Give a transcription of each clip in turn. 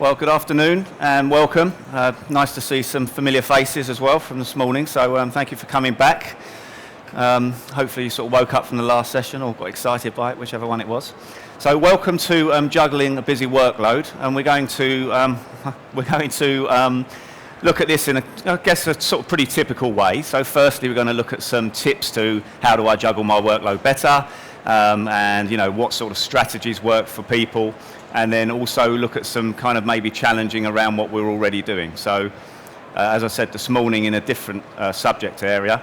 Well, good afternoon and welcome. Nice to see some familiar faces as well from this morning, so thank you for coming back. Hopefully you sort of woke up from the last session or got excited by it, whichever one it was. So welcome to Juggling a Busy Workload, and we're going to look at this in a sort of pretty typical way. So firstly, we're going to look at some tips to how do I juggle my workload better, and what sort of strategies work for people, and then also look at some kind of maybe challenging around what we're already doing. So as I said this morning, in a different subject area,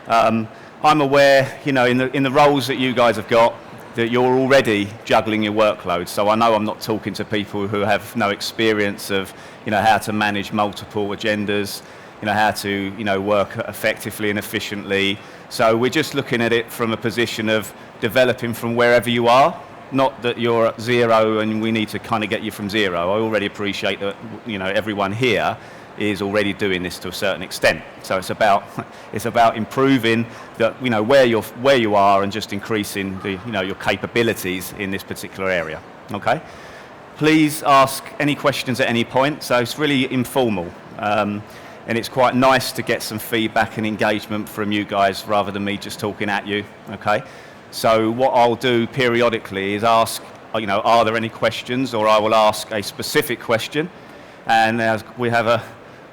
I'm aware, in the roles that you guys have got, that you're already juggling your workload. So I know I'm not talking to people who have no experience of, how to manage multiple agendas, how to, work effectively and efficiently. So we're just looking at it from a position of developing from wherever you are, not that you're at zero and we need to kind of get you from zero. I already appreciate that, everyone here is already doing this to a certain extent. So it's about improving where you are and just increasing your capabilities in this particular area. Okay. Please ask any questions at any point. So it's really informal, and it's quite nice to get some feedback and engagement from you guys rather than me just talking at you. Okay. So what I'll do periodically is ask, are there any questions, or I will ask a specific question, and as we have a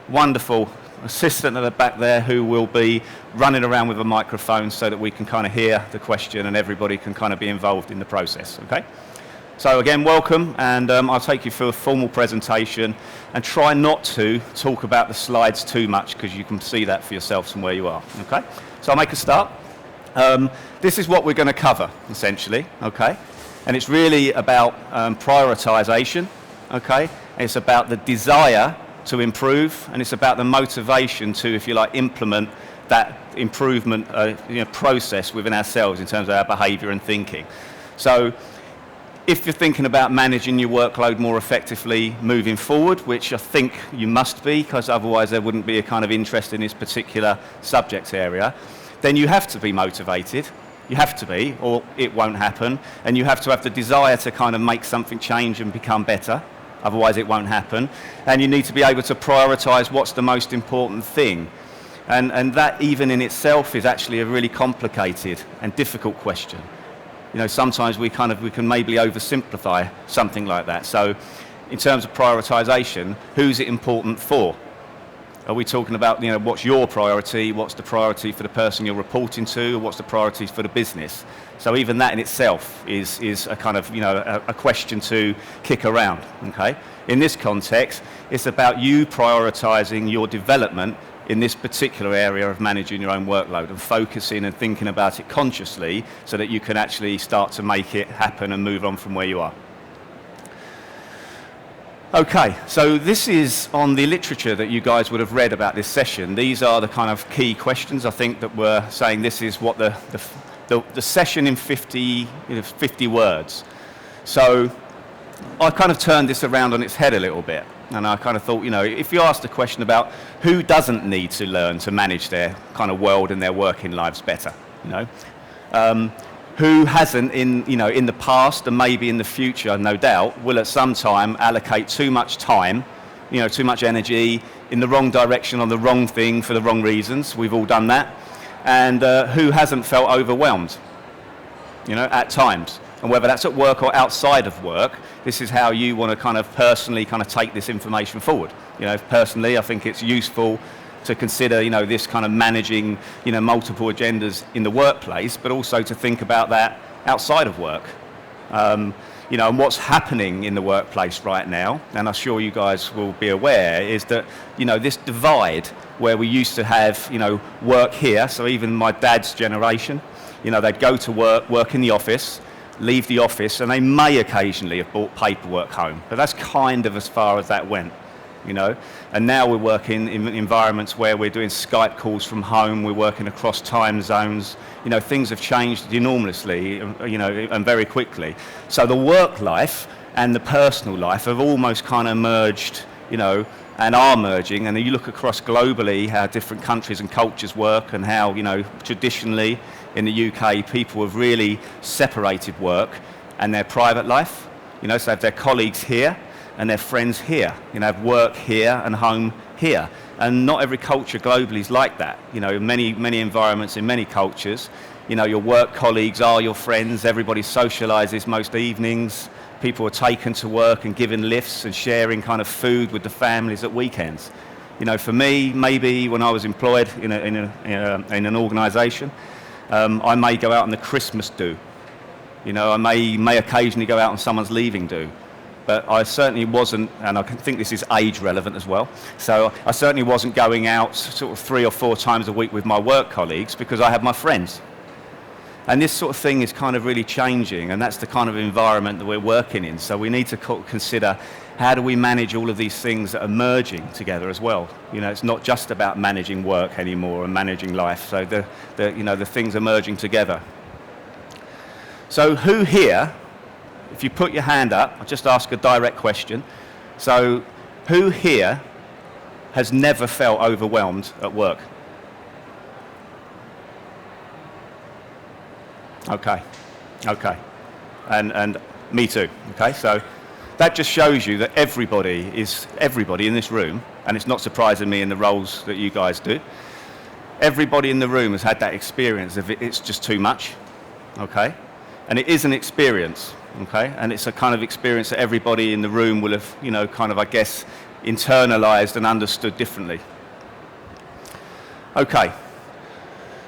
wonderful assistant at the back there who will be running around with a microphone so that we can kind of hear the question and everybody can kind of be involved in the process, okay? So again, welcome, and I'll take you through a formal presentation and try not to talk about the slides too much because you can see that for yourselves from where you are, okay? So I'll make a start. This is what we're going to cover, essentially, okay? And it's really about prioritization, okay? It's about the desire to improve, and it's about the motivation to, if you like, implement that improvement process within ourselves in terms of our behaviour and thinking. So if you're thinking about managing your workload more effectively moving forward, which I think you must be, because otherwise there wouldn't be a kind of interest in this particular subject area, then you have to be motivated. You have to be, or it won't happen, and you have to have the desire to kind of make something change and become better. Otherwise it won't happen. And you need to be able to prioritise what's the most important thing. And that even in itself is actually a really complicated and difficult question. Sometimes we can maybe oversimplify something like that. So in terms of prioritisation, who's it important for? Are we talking about, what's your priority, what's the priority for the person you're reporting to, or what's the priority for the business? So even that in itself is a kind of, a question to kick around, okay? In this context, it's about you prioritising your development in this particular area of managing your own workload and focusing and thinking about it consciously so that you can actually start to make it happen and move on from where you are. Okay, so this is on the literature that you guys would have read about this session. These are the kind of key questions, I think, that we're saying this is what the session in 50 words. So I kind of turned this around on its head a little bit, and I kind of thought, if you asked a question about who doesn't need to learn to manage their kind of world and their working lives better, who hasn't in the past and maybe in the future, no doubt, will at some time allocate too much time, too much energy in the wrong direction on the wrong thing for the wrong reasons. We've all done that. And who hasn't felt overwhelmed, at times. And whether that's at work or outside of work, this is how you want to kind of personally kind of take this information forward. Personally, I think it's useful to consider, this kind of managing, multiple agendas in the workplace, but also to think about that outside of work. And what's happening in the workplace right now, and I'm sure you guys will be aware, is that, this divide where we used to have, work here, so even my dad's generation, they'd go to work in the office, leave the office, and they may occasionally have brought paperwork home, but that's kind of as far as that went. And now we're working in environments where we're doing Skype calls from home, we're working across time zones, things have changed enormously, and very quickly. So the work life and the personal life have almost kind of merged, and are merging, and you look across globally how different countries and cultures work and how, traditionally in the UK people have really separated work and their private life, so they have their colleagues here, and their friends here, have work here and home here. And not every culture globally is like that. In many environments, in many cultures, your work colleagues are your friends, everybody socializes most evenings, people are taken to work and given lifts and sharing kind of food with the families at weekends. For me, maybe when I was employed in an organization, I may go out on the Christmas do. I may occasionally go out on someone's leaving do. But I certainly wasn't, and I think this is age relevant as well, so I certainly wasn't going out sort of 3 or 4 times a week with my work colleagues because I had my friends. And this sort of thing is kind of really changing, and that's the kind of environment that we're working in. So we need to consider, how do we manage all of these things that are merging together as well? It's not just about managing work anymore and managing life. So the things are merging together. So who here, if you put your hand up, I'll just ask a direct question. So who here has never felt overwhelmed at work? Okay. And me too. Okay, so that just shows you that everybody in this room, and it's not surprising me in the roles that you guys do, everybody in the room has had that experience of it's just too much. Okay? And it is an experience. Okay, and it's a kind of experience that everybody in the room will have, kind of, I guess, internalized and understood differently. Okay,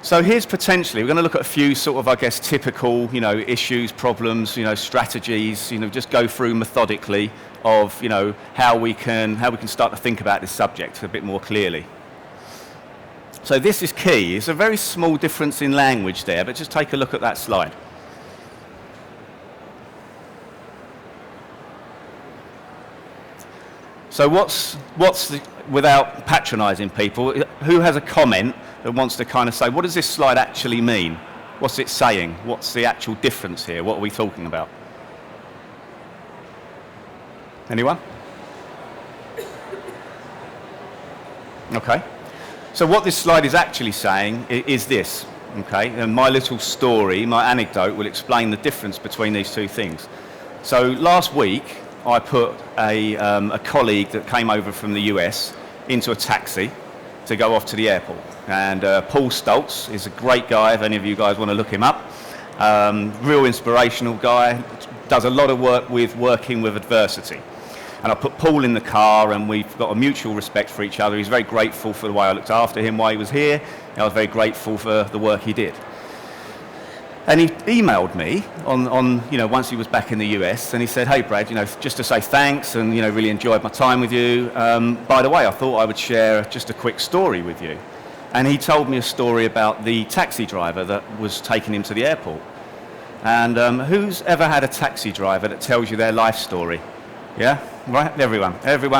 so here's potentially, we're going to look at a few sort of, I guess, typical, issues, problems, strategies, just go through methodically of, how we can start to think about this subject a bit more clearly. So this is key. It's a very small difference in language there, but just take a look at that slide. So without patronising people, who has a comment that wants to kind of say, what does this slide actually mean? What's it saying? What's the actual difference here? What are we talking about? Anyone? Okay. So what this slide is actually saying is this, okay? And my little story, my anecdote, will explain the difference between these two things. So last week, I put a colleague that came over from the US into a taxi to go off to the airport. And Paul Stoltz is a great guy, if any of you guys want to look him up. Real inspirational guy, does a lot of work with working with adversity. And I put Paul in the car, and we've got a mutual respect for each other. He's very grateful for the way I looked after him while he was here. I was very grateful for the work he did. And he emailed me on once he was back in the US, and he said, hey Brad, just to say thanks and, really enjoyed my time with you. By the way, I thought I would share just a quick story with you. And he told me a story about the taxi driver that was taking him to the airport. And who's ever had a taxi driver that tells you their life story? Yeah, right, everyone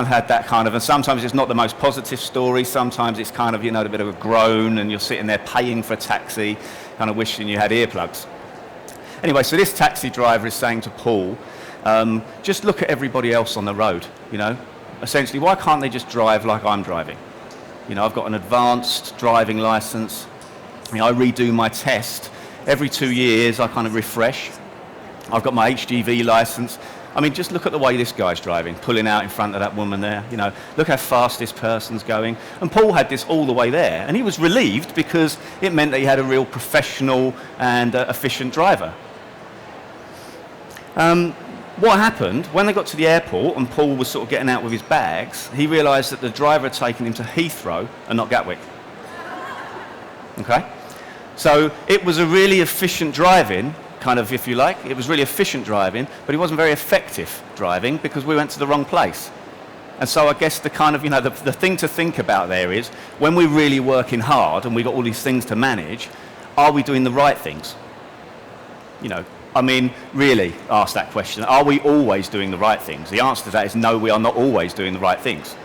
had that kind of, and sometimes it's not the most positive story, sometimes it's kind of, a bit of a groan, and you're sitting there paying for a taxi, kind of wishing you had earplugs. Anyway, so this taxi driver is saying to Paul, just look at everybody else on the road, essentially, why can't they just drive like I'm driving? I've got an advanced driving license, I redo my test every 2 years, I kind of refresh. I've got my HGV license. Just look at the way this guy's driving, pulling out in front of that woman there. Look how fast this person's going. And Paul had this all the way there, and he was relieved because it meant that he had a real professional and efficient driver. What happened, when they got to the airport and Paul was sort of getting out with his bags, he realised that the driver had taken him to Heathrow and not Gatwick. Okay? So it was a really efficient driving, kind of, if you like. It was really efficient driving, but it wasn't very effective driving because we went to the wrong place. And so I guess the kind of, the thing to think about there is, when we're really working hard and we've got all these things to manage, are we doing the right things? Really ask that question. Are we always doing the right things? The answer to that is no, we are not always doing the right things.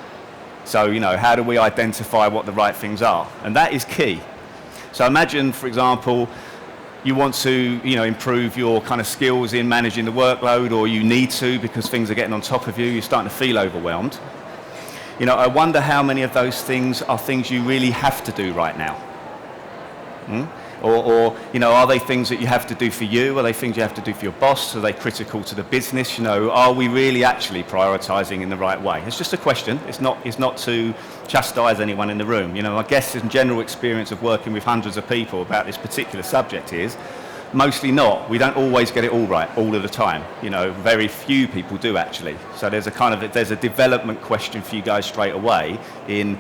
So, how do we identify what the right things are? And that is key. So imagine, for example, you want to, improve your kind of skills in managing the workload, or you need to because things are getting on top of you, you're starting to feel overwhelmed. I wonder how many of those things are things you really have to do right now. Or are they things that you have to do for you? Are they things you have to do for your boss? Are they critical to the business? Are we really actually prioritising in the right way? It's just a question. It's not to chastise anyone in the room. My guess in general experience of working with hundreds of people about this particular subject is mostly not. We don't always get it all right all of the time. Very few people do actually. So there's a development question for you guys straight away in,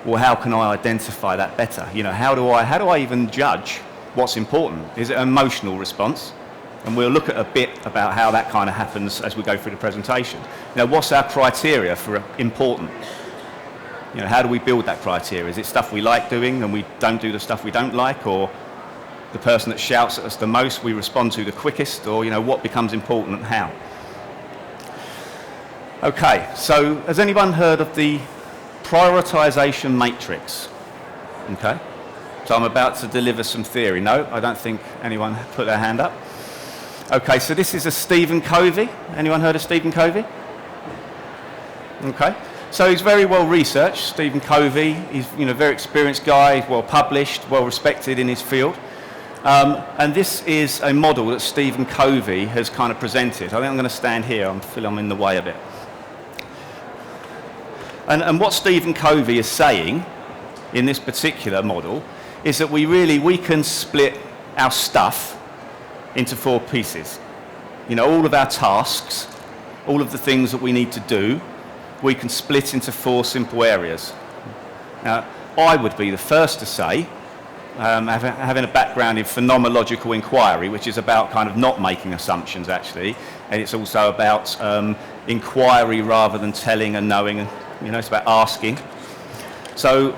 well, how can I identify that better? How do I even judge what's important? Is it an emotional response? And we'll look at a bit about how that kind of happens as we go through the presentation. What's our criteria for important? How do we build that criteria? Is it stuff we like doing and we don't do the stuff we don't like, or the person that shouts at us the most we respond to the quickest, or what becomes important and how? Okay, so has anyone heard of the Prioritization matrix? Okay, so I'm about to deliver some theory. No, I don't think anyone put their hand up. Okay, so this is a Stephen Covey. Anyone heard of Stephen Covey? Okay, so he's very well researched. Stephen Covey, he's a very experienced guy, well published, well respected in his field. And this is a model that Stephen Covey has kind of presented. I think I'm going to stand here. I feel I'm in the way a bit. And what Stephen Covey is saying in this particular model is that we can split our stuff into 4 pieces. All of our tasks, all of the things that we need to do, we can split into 4 simple areas. Now, I would be the first to say, having a background in phenomenological inquiry, which is about kind of not making assumptions actually, and it's also about inquiry rather than telling and knowing, and it's about asking. So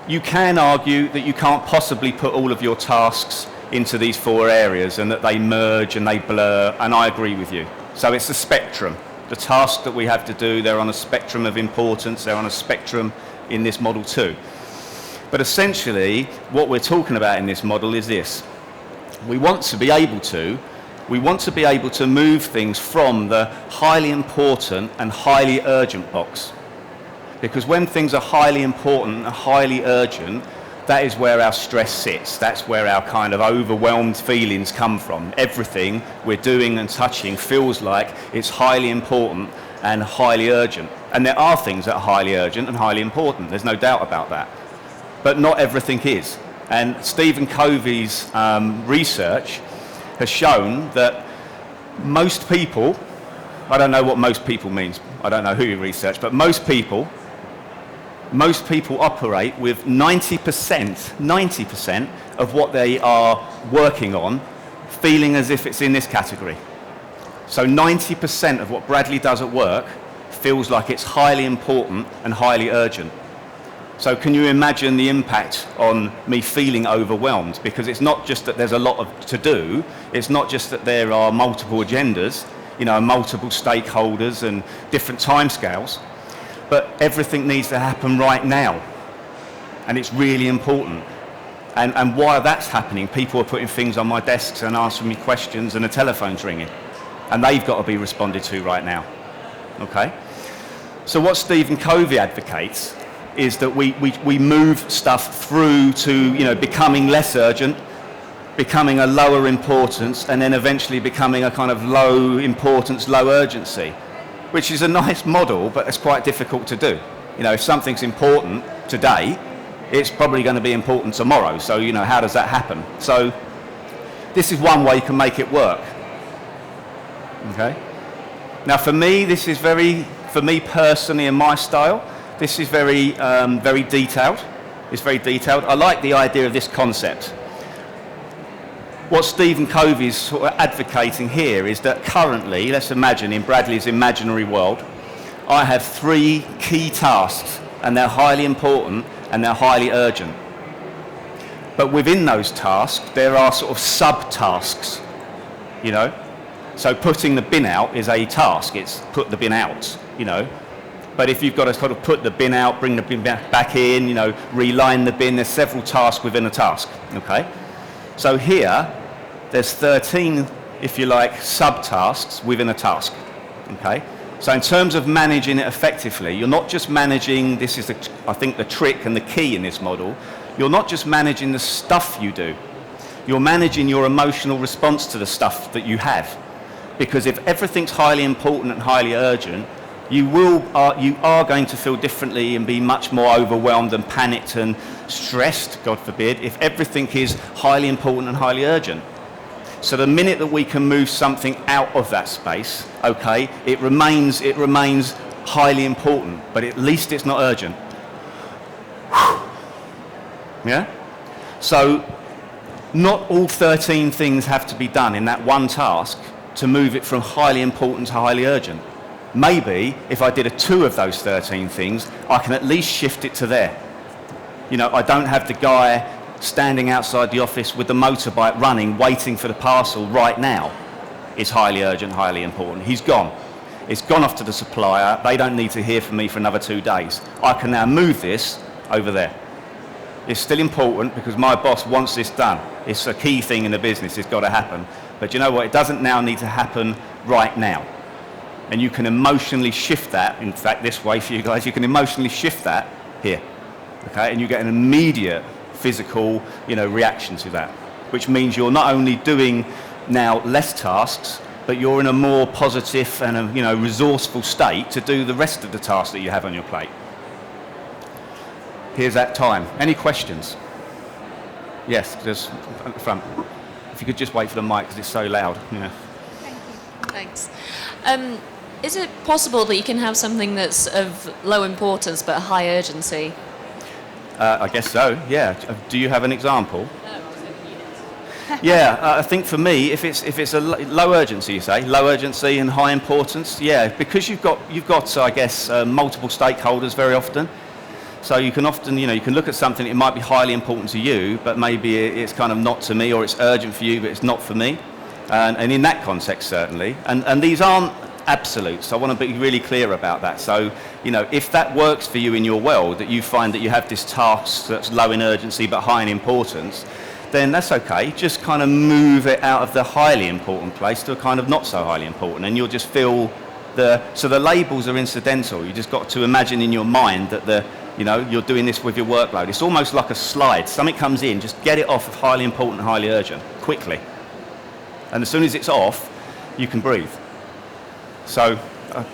you can argue that you can't possibly put all of your tasks into these 4 areas and that they merge and they blur, and I agree with you. So it's a spectrum. The tasks that we have to do, they're on a spectrum of importance, they're on a spectrum in this model too. But essentially, what we're talking about in this model is this. We want to be able to move things from the highly important and highly urgent box. Because when things are highly important and highly urgent, that is where our stress sits. That's where our kind of overwhelmed feelings come from. Everything we're doing and touching feels like it's highly important and highly urgent. And there are things that are highly urgent and highly important. There's no doubt about that. But not everything is. And Stephen Covey's research has shown that most people, I don't know what most people means, I don't know who you researched, but most people operate with 90% of what they are working on feeling as if it's in this category. So 90% of what Bradley does at work feels like it's highly important and highly urgent. So can you imagine the impact on me feeling overwhelmed? Because it's not just that there's a lot to do, it's not just that there are multiple agendas, multiple stakeholders and different timescales, but everything needs to happen right now. And it's really important. And while that's happening, people are putting things on my desks and answering me questions and the telephone's ringing. And they've got to be responded to right now. Okay? So what Stephen Covey advocates is that we move stuff through to becoming less urgent, becoming a lower importance, and then eventually becoming a kind of low importance, low urgency, which is a nice model, but it's quite difficult to do. If something's important today, it's probably going to be important tomorrow. So how does that happen? So this is one way you can make it work. Okay. Now for me, for me personally in my style, this is very detailed. It's very detailed. I like the idea of this concept. What Stephen Covey's sort of advocating here is that currently, let's imagine in Bradley's imaginary world, I have 3 key tasks and they're highly important and they're highly urgent. But within those tasks, there are sort of sub-tasks, So putting the bin out is a task. It's put the bin out, But if you've got to sort of put the bin out, bring the bin back in, reline the bin, there's several tasks within a task, okay? So here, there's 13, if you like, subtasks within a task, okay? So in terms of managing it effectively, you're not just managing, this is, I think, the trick and the key in this model, you're not just managing the stuff you do, you're managing your emotional response to the stuff that you have. Because if everything's highly important and highly urgent, you are going to feel differently and be much more overwhelmed and panicked and stressed, God forbid, if everything is highly important and highly urgent. So the minute that we can move something out of that space, okay, it remains highly important, but at least it's not urgent. Yeah? So not all 13 things have to be done in that one task to move it from highly important to highly urgent. Maybe if I did 2 of those 13 things, I can at least shift it to there. You know, I don't have the guy standing outside the office with the motorbike running, waiting for the parcel right now. It's highly urgent, highly important. He's gone. It's gone off to the supplier. They don't need to hear from me for another 2 days. I can now move this over there. It's still important because my boss wants this done. It's a key thing in the business. It's got to happen. But you know what? It doesn't now need to happen right now. And you can emotionally shift that. In fact, this way for you guys, you can emotionally shift that here. Okay? And you get an immediate physical, reaction to that, which means you're not only doing now less tasks, but you're in a more positive and a resourceful state to do the rest of the tasks that you have on your plate. Here's that time. Any questions? Yes, just at the front. If you could just wait for the mic because it's so loud. Yeah. Thank you. Thanks. Is it possible that you can have something that's of low importance but high urgency? I guess so, yeah. Do you have an example? Yeah, I think for me, if it's a low urgency, you say, low urgency and high importance, yeah, because you've got I guess, multiple stakeholders very often. So you can often, you can look at something, it might be highly important to you, but maybe it's kind of not to me, or it's urgent for you, but it's not for me. And in that context, certainly. And these aren't absolutes. I want to be really clear about that. So, if that works for you in your world, that you find that you have this task that's low in urgency but high in importance, then that's okay. Just kind of move it out of the highly important place to a kind of not so highly important, and you'll just feel so the labels are incidental. You just got to imagine in your mind that you're doing this with your workload. It's almost like a slide. Something comes in, just get it off of highly important and highly urgent, quickly. And as soon as it's off, you can breathe. So,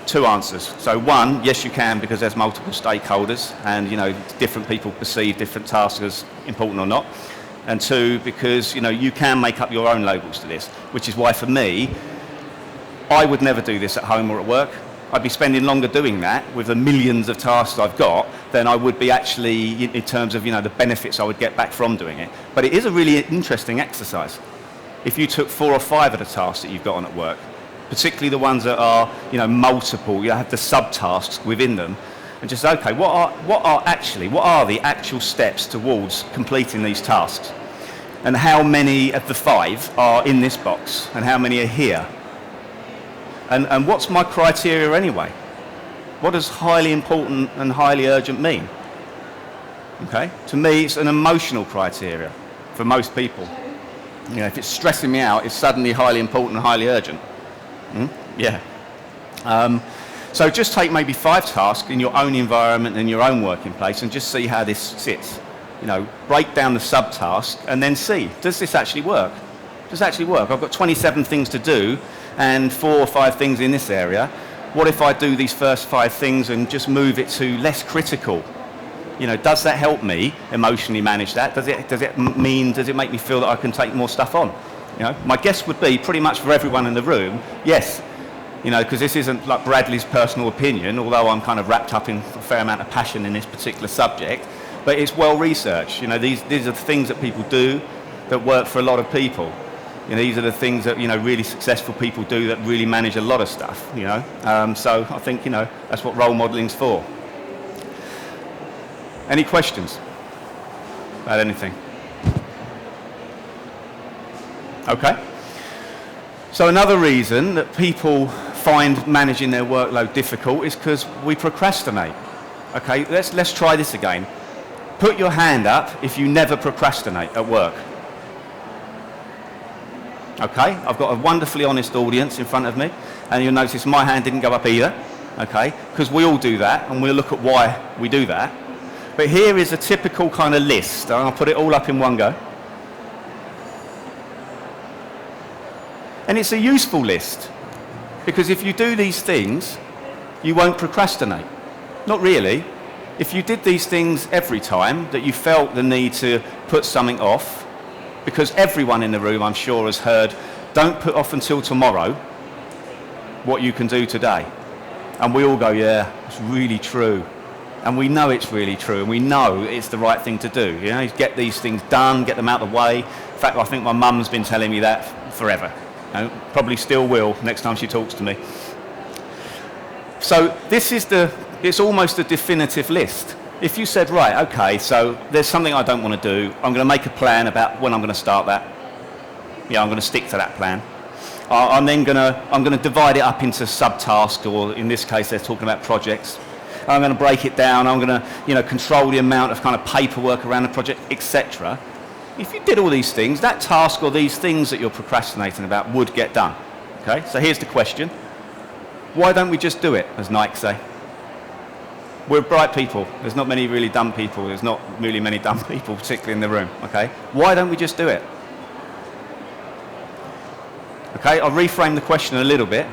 2 answers. So 1, yes you can, because there's multiple stakeholders and, different people perceive different tasks as important or not. And 2, because, you can make up your own labels to this, which is why for me, I would never do this at home or at work. I'd be spending longer doing that with the millions of tasks I've got than I would be actually in terms of, the benefits I would get back from doing it. But it is a really interesting exercise. If you took 4 or 5 of the tasks that you've got on at work, particularly the ones that are, multiple, you have the subtasks within them, and just, okay, what are the actual steps towards completing these tasks? And how many of the 5 are in this box? And how many are here? And what's my criteria anyway? What does highly important and highly urgent mean? Okay, to me it's an emotional criteria for most people. If it's stressing me out, it's suddenly highly important and highly urgent. Yeah. So just take maybe 5 tasks in your own environment and your own working place and just see how this sits. Break down the subtask and then see, does this actually work? Does it actually work? I've got 27 things to do and 4 or 5 things in this area. What if I do these first 5 things and just move it to less critical? Does that help me emotionally manage that? Does it make me feel that I can take more stuff on? My guess would be pretty much for everyone in the room, yes. Because this isn't like Bradley's personal opinion, although I'm kind of wrapped up in a fair amount of passion in this particular subject, but it's well researched. These are the things that people do that work for a lot of people. These are the things that, really successful people do that really manage a lot of stuff, So I think, that's what role modeling's for. Any questions about anything? Okay. So another reason that people find managing their workload difficult is because we procrastinate. Okay, let's try this again. Put your hand up if you never procrastinate at work. Okay, I've got a wonderfully honest audience in front of me, and you'll notice my hand didn't go up either, okay, because we all do that, and we'll look at why we do that. But here is a typical kind of list. I'll put it all up in one go. And it's a useful list, because if you do these things, you won't procrastinate. Not really. If you did these things every time that you felt the need to put something off, because everyone in the room, I'm sure, has heard, don't put off until tomorrow what you can do today. And we all go, yeah, it's really true. And we know it's really true, and we know it's the right thing to do. You know, get these things done, get them out of the way. In fact, I think my mum's been telling me that forever. You know, probably still will next time she talks to me. So this is it's almost a definitive list. If you said, right, okay, so there's something I don't want to do, I'm going to make a plan about when I'm going to start that. Yeah, I'm going to stick to that plan. I'm going to divide it up into subtasks, or in this case, they're talking about projects. I'm going to break it down. I'm going to, control the amount of kind of paperwork around the project, etc. If you did all these things, that task or these things that you're procrastinating about would get done. Okay, so here's the question. Why don't we just do it, as Nike say? We're bright people. There's not many really dumb people. There's not really many dumb people, particularly in the room. Okay, why don't we just do it? Okay, I'll reframe the question a little bit.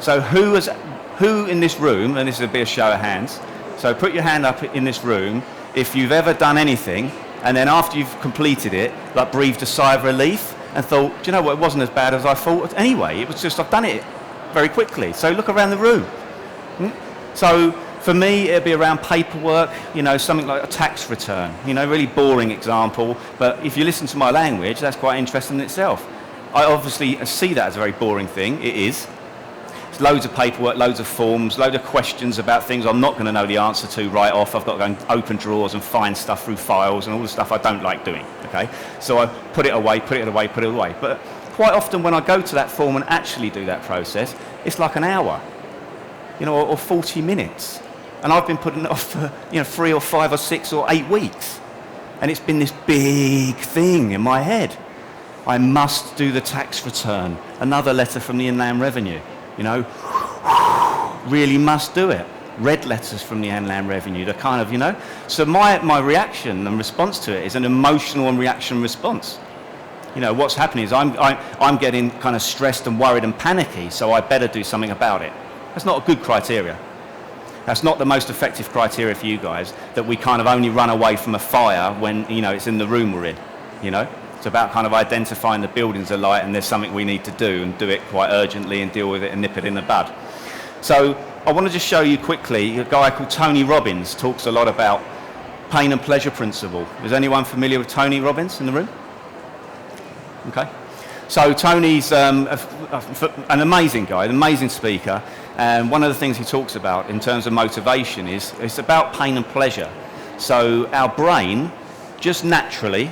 So who in this room, and this will be a show of hands, so put your hand up in this room if you've ever done anything and then after you've completed it, like breathed a sigh of relief and thought, do you know what, it wasn't as bad as I thought anyway, it was just I've done it very quickly. So look around the room. So for me, it'd be around paperwork, something like a tax return, really boring example, but if you listen to my language, that's quite interesting in itself. I obviously see that as a very boring thing. It is. It's loads of paperwork, loads of forms, loads of questions about things I'm not going to know the answer to right off. I've got to go and open drawers and find stuff through files and all the stuff I don't like doing. Okay, so I put it away. But quite often when I go to that form and actually do that process, it's like an hour, or 40 minutes. And I've been putting it off for 3 or 5 or 6 or 8 weeks. And it's been this big thing in my head. I must do the tax return, another letter from the Inland Revenue, really must do it. Red letters from the Inland Revenue, the kind of, So my reaction and response to it is an emotional and reaction response. What's happening is I'm getting kind of stressed and worried and panicky, so I better do something about it. That's not a good criteria. That's not the most effective criteria for you guys, that we kind of only run away from a fire when, it's in the room we're in, It's about kind of identifying the buildings alight and there's something we need to do and do it quite urgently and deal with it and nip it in the bud. So I want to just show you quickly, a guy called Tony Robbins talks a lot about pain and pleasure principle. Is anyone familiar with Tony Robbins in the room? Okay. So Tony's an amazing guy, an amazing speaker, and one of the things he talks about in terms of motivation is it's about pain and pleasure. So our brain, just naturally,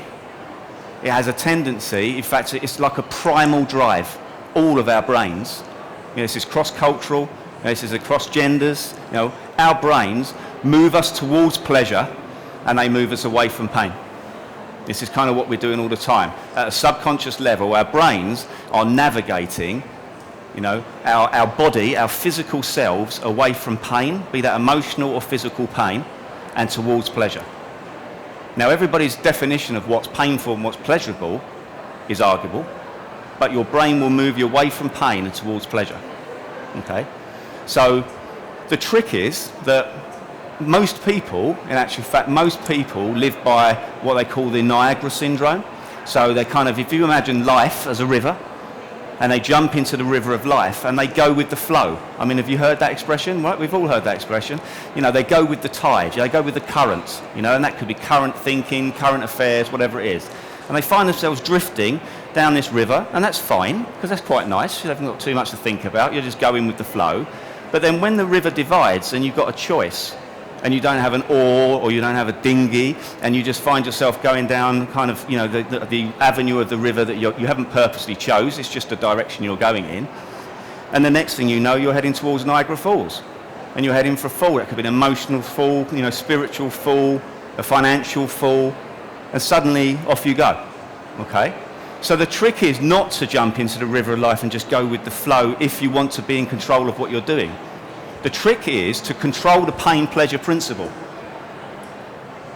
it has a tendency, in fact, it's like a primal drive, all of our brains. This is cross-cultural, this is across genders. Our brains move us towards pleasure and they move us away from pain. This is kind of what we're doing all the time. At a subconscious level, our brains are navigating, our body, our physical selves away from pain, be that emotional or physical pain, and towards pleasure. Now, everybody's definition of what's painful and what's pleasurable is arguable, but your brain will move you away from pain and towards pleasure. Okay? So the trick is that most people live by what they call the Niagara syndrome. So they kind of, if you imagine life as a river, and they jump into the river of life and they go with the flow. I mean, have you heard that expression? Right, we've all heard that expression. They go with the tide, they go with the current, and that could be current thinking, current affairs, whatever it is. And they find themselves drifting down this river, and that's fine, because that's quite nice. You haven't got too much to think about, you're just going with the flow. But then when the river divides and you've got a choice, and you don't have an oar or you don't have a dinghy, and you just find yourself going down kind of, the avenue of the river that you haven't purposely chose, it's just the direction you're going in. And the next thing you know, you're heading towards Niagara Falls. And you're heading for a fall. That could be an emotional fall, spiritual fall, a financial fall, and suddenly off you go. Okay? So the trick is not to jump into the river of life and just go with the flow if you want to be in control of what you're doing. The trick is to control the pain-pleasure principle.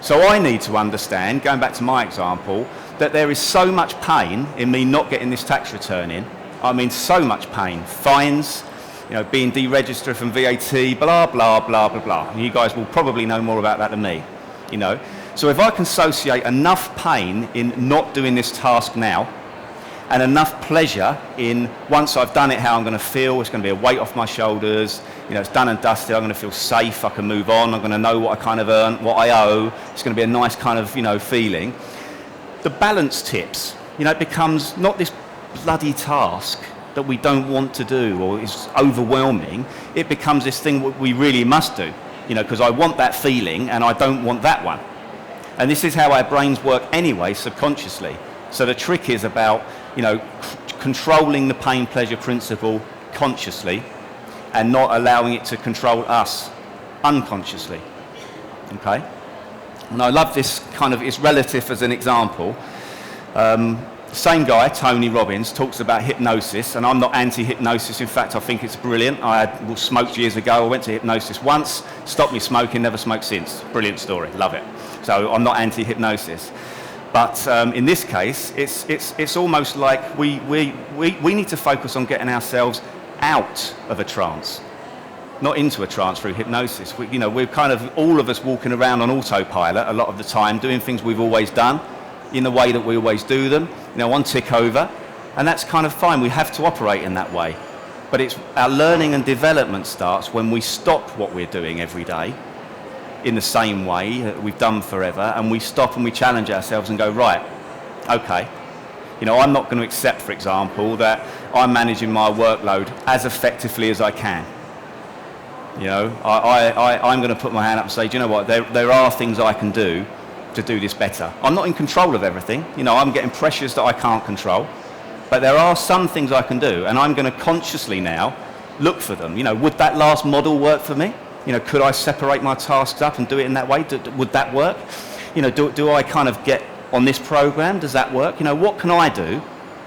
So I need to understand, going back to my example, that there is so much pain in me not getting this tax return in. I mean, so much pain. Fines, being deregistered from VAT, blah, blah, blah, blah, blah. And you guys will probably know more about that than me, So if I can associate enough pain in not doing this task now, and enough pleasure in once I've done it, how I'm going to feel, it's going to be a weight off my shoulders, it's done and dusted, I'm going to feel safe, I can move on, I'm going to know what I kind of earned, what I owe, it's going to be a nice kind of, feeling. The balance tips, it becomes not this bloody task that we don't want to do or is overwhelming, it becomes this thing that we really must do, because I want that feeling and I don't want that one. And this is how our brains work anyway, subconsciously. So the trick is about, controlling the pain-pleasure principle consciously and not allowing it to control us unconsciously, okay? And I love this it's relative as an example. Same guy, Tony Robbins, talks about hypnosis, and I'm not anti-hypnosis. In fact, I think it's brilliant. I smoked years ago. I went to hypnosis once, stopped me smoking, never smoked since. Brilliant story, love it. So I'm not anti-hypnosis. But in this case, it's almost like we need to focus on getting ourselves out of a trance, not into a trance through hypnosis. We're kind of, all of us walking around on autopilot a lot of the time, doing things we've always done, in the way that we always do them, on tick over, and that's kind of fine. We have to operate in that way. But it's our learning and development starts when we stop what we're doing every day in the same way that we've done forever, and we stop and we challenge ourselves and go, right, okay, I'm not going to accept, for example, that I'm managing my workload as effectively as I can. I'm going to put my hand up and say, do you know what, there are things I can do to do this better. I'm not in control of everything. I'm getting pressures that I can't control, but there are some things I can do, and I'm going to consciously now look for them. Would that last model work for me? Could I separate my tasks up and do it in that way? Would that work? Do I kind of get on this program? Does that work? What can I do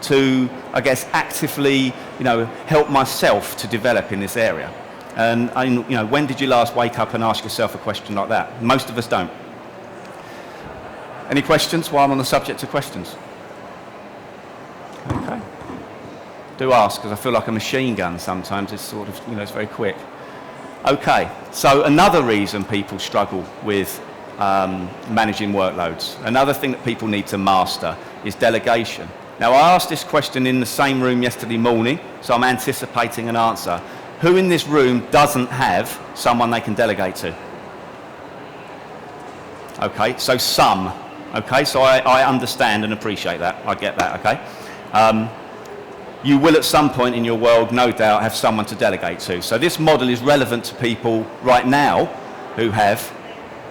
to, I guess, actively, help myself to develop in this area? And, when did you last wake up and ask yourself a question like that? Most of us don't. Any questions while I'm on the subject of questions? Okay. Do ask, because I feel like a machine gun sometimes. It's sort of, it's very quick. Okay, so another reason people struggle with managing workloads, another thing that people need to master is delegation. Now, I asked this question in the same room yesterday morning, so I'm anticipating an answer. Who in this room doesn't have someone they can delegate to? Okay, so some. Okay, so I understand and appreciate that. I get that, okay? You will at some point in your world, no doubt, have someone to delegate to. So this model is relevant to people right now who have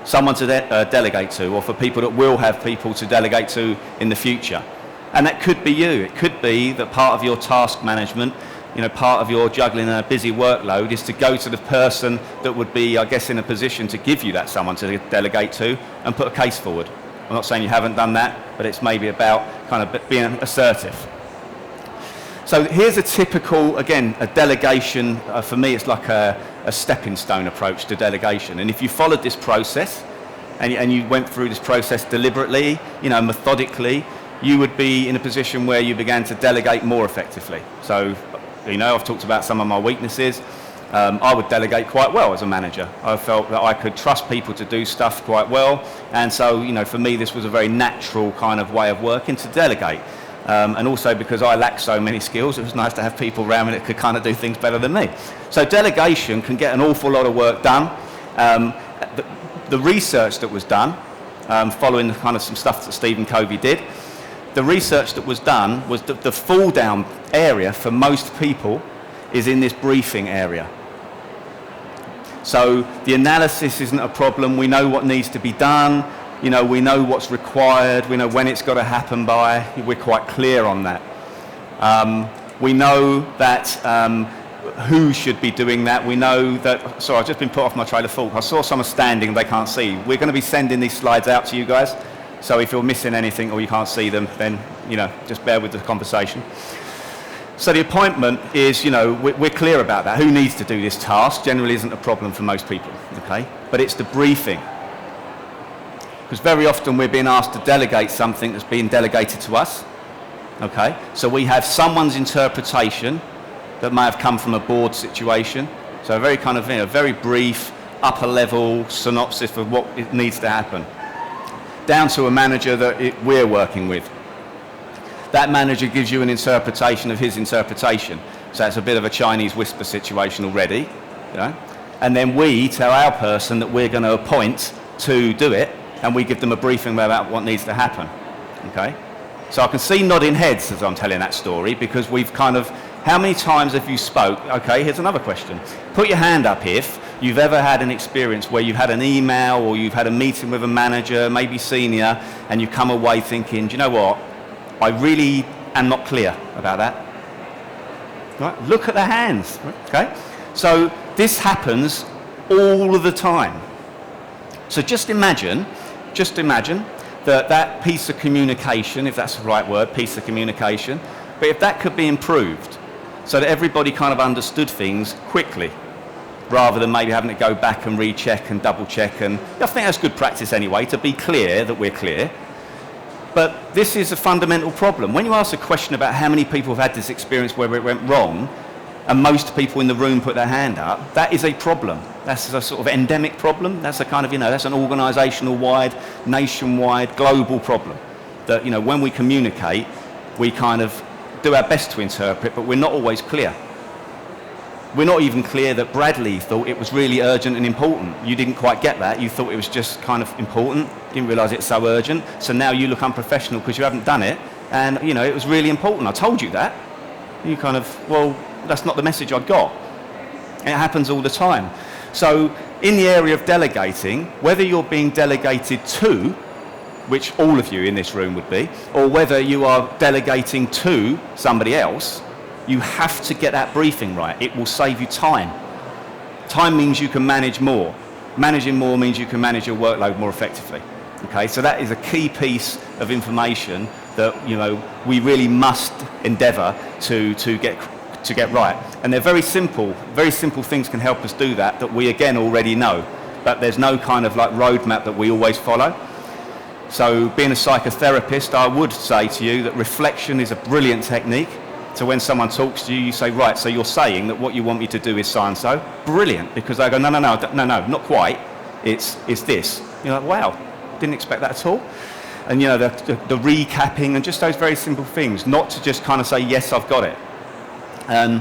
someone to delegate to, or for people that will have people to delegate to in the future. And that could be you. It could be that part of your task management, part of your juggling a busy workload is to go to the person that would be, I guess, in a position to give you that someone to delegate to and put a case forward. I'm not saying you haven't done that, but it's maybe about kind of being assertive. So here's a typical, again, a delegation. For me, it's like a stepping stone approach to delegation. And if you followed this process and you went through this process deliberately, methodically, you would be in a position where you began to delegate more effectively. So, I've talked about some of my weaknesses. I would delegate quite well as a manager. I felt that I could trust people to do stuff quite well. And so, for me, this was a very natural kind of way of working to delegate. And also because I lack so many skills, it was nice to have people around me that could kind of do things better than me. So delegation can get an awful lot of work done. The research that was done, following the kind of some stuff that Stephen Covey did, the research that was done was that the fall down area for most people is in this briefing area. So the analysis isn't a problem. We know what needs to be done. We know what's required. We know when it's got to happen by. We're quite clear on that. We know that who should be doing that. We know that, sorry, I've just been put off my trail of thought. I saw someone standing, they can't see. We're going to be sending these slides out to you guys. So if you're missing anything or you can't see them, then, just bear with the conversation. So the appointment is, we're clear about that. Who needs to do this task generally isn't a problem for most people, okay? But it's the briefing. Because very often we're being asked to delegate something that's being delegated to us. Okay, so we have someone's interpretation that may have come from a board situation. So a very kind of, very brief, upper level synopsis of what it needs to happen, down to a manager that we're working with. That manager gives you an interpretation of his interpretation. So it's a bit of a Chinese whisper situation already, And then we tell our person that we're going to appoint to do it, and we give them a briefing about what needs to happen. Okay? So I can see nodding heads as I'm telling that story, because we've kind of, how many times have you spoke? Okay, here's another question. Put your hand up if you've ever had an experience where you've had an email or you've had a meeting with a manager, maybe senior, and you come away thinking, do you know what? I really am not clear about that. Right? Look at the hands. Okay? So this happens all of the time. So just imagine that piece of communication, if that's the right word, piece of communication, but if that could be improved so that everybody kind of understood things quickly, rather than maybe having to go back and recheck and double check, and I think that's good practice anyway, to be clear that we're clear. But this is a fundamental problem. When you ask a question about how many people have had this experience where it went wrong, and most people in the room put their hand up, that is a problem. That's a sort of endemic problem. That's a kind of, that's an organisational wide, nationwide, global problem. That, when we communicate, we kind of do our best to interpret, but we're not always clear. We're not even clear that Bradley thought it was really urgent and important. You didn't quite get that. You thought it was just kind of important. Didn't realise it's so urgent. So now you look unprofessional because you haven't done it. And, it was really important. I told you that. You kind of, well, that's not the message I got. And it happens all the time. So in the area of delegating, whether you're being delegated to, which all of you in this room would be, or whether you are delegating to somebody else, you have to get that briefing right. It will save you time. Time means you can manage more. Managing more means you can manage your workload more effectively. Okay, so that is a key piece of information that we really must endeavour to get right. And they're very simple things can help us do that we again already know. But there's no kind of like roadmap that we always follow. So being a psychotherapist, I would say to you that reflection is a brilliant technique. So when someone talks to you, you say, right, so you're saying that what you want me to do is so-and-so. Brilliant, because they go, no, not quite. It's this. You're like, wow, didn't expect that at all. And the recapping and just those very simple things, not to just kind of say, yes, I've got it. And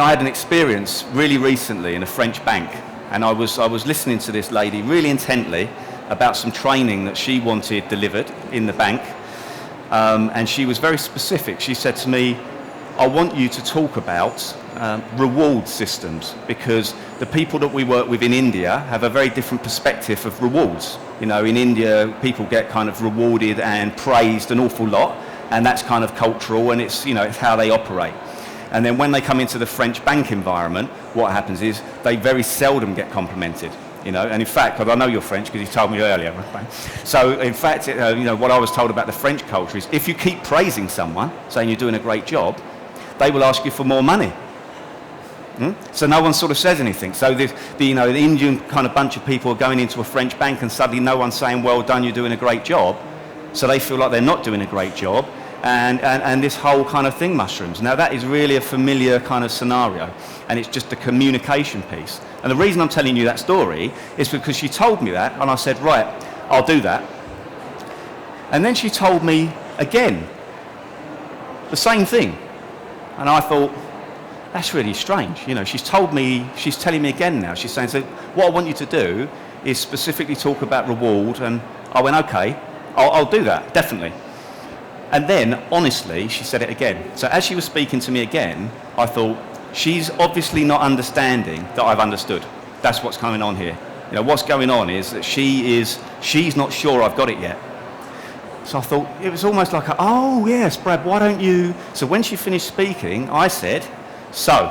I had an experience really recently in a French bank, and I was listening to this lady really intently about some training that she wanted delivered in the bank, and she was very specific. She said to me, I want you to talk about reward systems, because the people that we work with in India have a very different perspective of rewards. In India, people get kind of rewarded and praised an awful lot, and that's kind of cultural, and it's how they operate. And then when they come into the French bank environment, what happens is they very seldom get complimented. And in fact, I know you're French because you told me earlier. Right? So in fact, what I was told about the French culture is if you keep praising someone, saying you're doing a great job, they will ask you for more money. So no one sort of says anything. So the Indian kind of bunch of people are going into a French bank, and suddenly no one's saying, well done, you're doing a great job. So they feel like they're not doing a great job. And this whole kind of thing mushrooms. Now that is really a familiar kind of scenario, and it's just the communication piece. And the reason I'm telling you that story is because she told me that, and I said, right, I'll do that. And then she told me again the same thing. And I thought, that's really strange. She's telling me again now. She's saying, so what I want you to do is specifically talk about reward. And I went, okay, I'll do that, definitely. And then, honestly, she said it again. So as she was speaking to me again, I thought, she's obviously not understanding that I've understood. That's what's going on here. What's going on is that she's not sure I've got it yet. So I thought, it was almost like, oh yes, Brad, why don't you... So when she finished speaking, I said, so,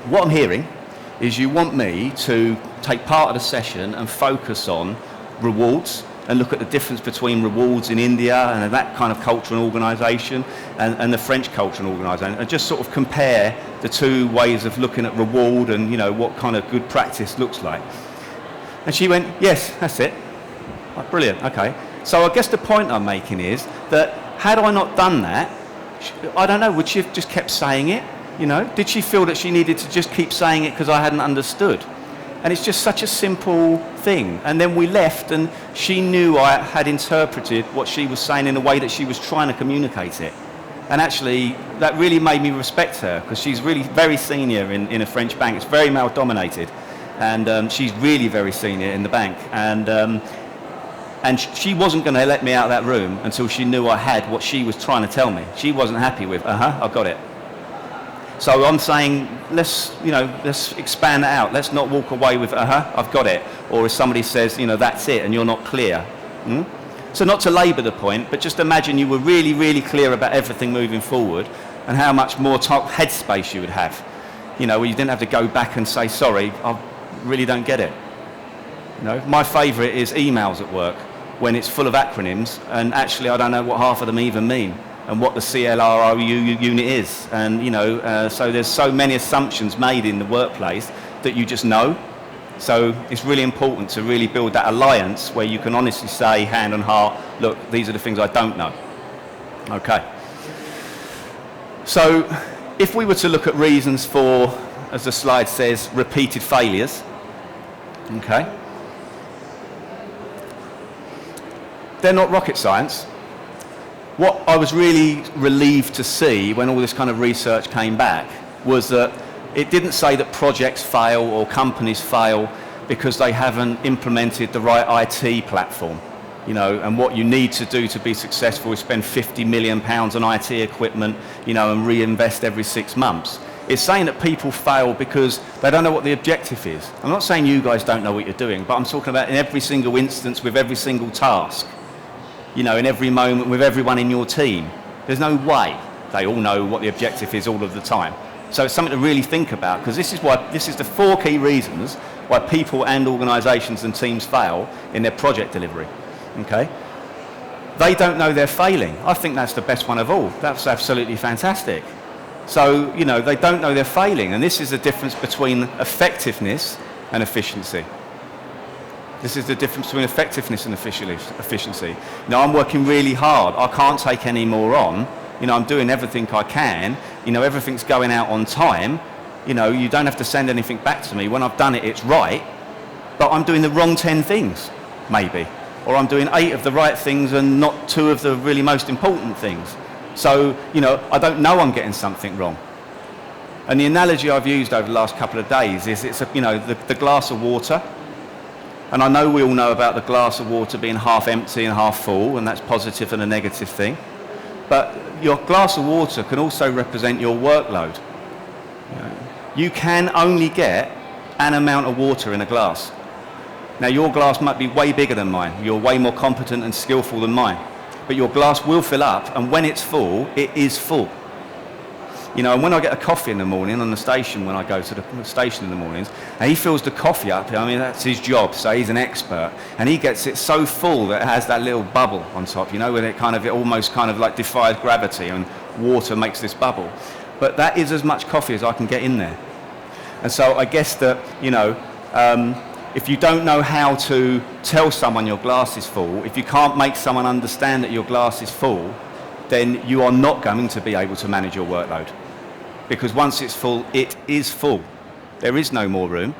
what I'm hearing is you want me to take part of the session and focus on rewards, and look at the difference between rewards in India and that kind of culture and organisation and the French culture and organisation, and just sort of compare the two ways of looking at reward and what kind of good practice looks like. And she went, yes, that's it. Oh, brilliant, okay. So I guess the point I'm making is that had I not done that, I don't know, would she have just kept saying it? You know, did she feel that she needed to just keep saying it because I hadn't understood? And it's just such a simple thing. And then we left and she knew I had interpreted what she was saying in a way that she was trying to communicate it. And actually, that really made me respect her because she's really very senior in a French bank. It's very male dominated. And she's really very senior in the bank. And she wasn't going to let me out of that room until she knew I had what she was trying to tell me. She wasn't happy with, I got it. So I'm saying, let's expand that out. Let's not walk away with, I've got it. Or if somebody says, that's it, and you're not clear. So not to labour the point, but just imagine you were really, really clear about everything moving forward and how much more headspace you would have. Where you didn't have to go back and say, sorry, I really don't get it. My favourite is emails at work when it's full of acronyms and actually I don't know what half of them even mean and what the CLROU unit is. And, so there's so many assumptions made in the workplace that you just know. So it's really important to really build that alliance where you can honestly say, hand on heart, look, these are the things I don't know. Okay. So if we were to look at reasons for, as the slide says, repeated failures, okay, they're not rocket science. What I was really relieved to see when all this kind of research came back was that it didn't say that projects fail or companies fail because they haven't implemented the right IT platform. And what you need to do to be successful is spend £50 million on IT equipment, and reinvest every 6 months. It's saying that people fail because they don't know what the objective is. I'm not saying you guys don't know what you're doing, but I'm talking about in every single instance with every single task. In every moment with everyone in your team. There's no way they all know what the objective is all of the time. So it's something to really think about because this is the 4 key reasons why people and organisations and teams fail in their project delivery. Okay? They don't know they're failing. I think that's the best one of all. That's absolutely fantastic. So, they don't know they're failing. And this is the difference between effectiveness and efficiency. This is the difference between effectiveness and efficiency. I'm working really hard. I can't take any more on. I'm doing everything I can. Everything's going out on time. You don't have to send anything back to me. When I've done it, it's right. But I'm doing the wrong 10 things, maybe. Or I'm doing 8 of the right things and not 2 of the really most important things. So, I don't know I'm getting something wrong. And the analogy I've used over the last couple of days is it's the glass of water. And I know we all know about the glass of water being half empty and half full, and that's positive and a negative thing. But your glass of water can also represent your workload. You can only get an amount of water in a glass. Now your glass might be way bigger than mine. You're way more competent and skillful than mine. But your glass will fill up, and when it's full, it is full. And when I get a coffee in the morning on the station, when I go to the station in the mornings, and he fills the coffee up, that's his job, so he's an expert, and he gets it so full that it has that little bubble on top, where it almost like defies gravity, and water makes this bubble. But that is as much coffee as I can get in there. And so I guess that, if you don't know how to tell someone your glass is full, if you can't make someone understand that your glass is full, then you are not going to be able to manage your workload. Because once it's full, it is full. There is no more room.